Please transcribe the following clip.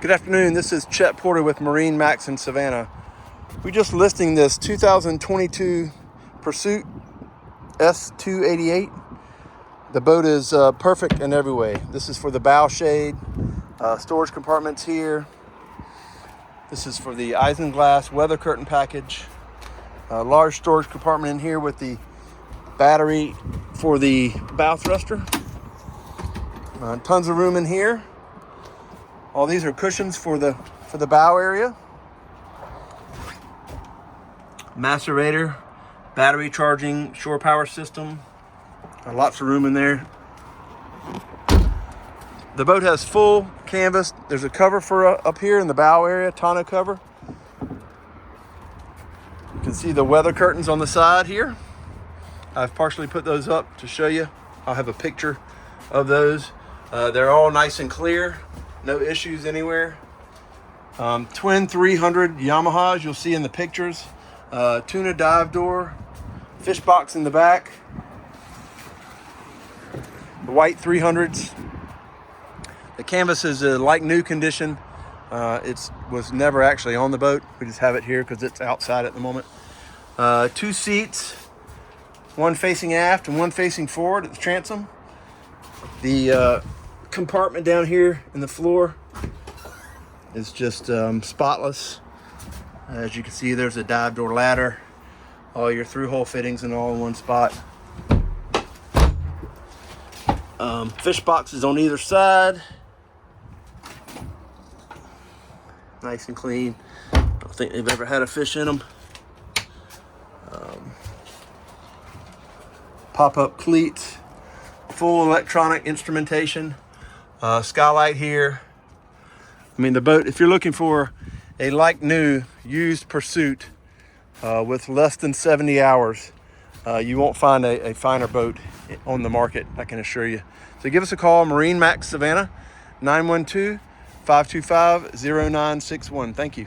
Good afternoon, this is Chet Porter with MarineMax in Savannah. We're just listing this 2022 Pursuit S288. The boat is perfect in every way. This is for the bow shade, storage compartments here. This is for the isinglass weather curtain package. Large storage compartment in here with the battery for the bow thruster. Tons of room in here. All these are cushions for the bow area. Macerator, battery charging, shore power system. Lots of room in there. The boat has full canvas. There's a cover for up here in the bow area, tonneau cover. You can see the weather curtains on the side here. I've partially put those up to show you. I'll have a picture of those. They're all nice and clear. No issues anywhere. Twin 300 Yamahas you'll see in the pictures. Tuna dive door. Fish box in the back. The white 300s. The canvas is like new condition. It was never actually on the boat. We just have it here because it's outside at the moment. 2 seats. One facing aft and one facing forward at the transom. The compartment down here in the floor is just spotless. As you can see, there's a dive door ladder, all your through hole fittings and all in one spot. Fish boxes on either side, nice and clean. I don't think they've ever had a fish in them. Pop-up cleats, full electronic instrumentation. Skylight here. I mean, the boat, if you're looking for a like new used Pursuit with less than 70 hours, you won't find a finer boat on the market, I can assure you. So give us a call, MarineMax Savannah, 912-525-0961. Thank you.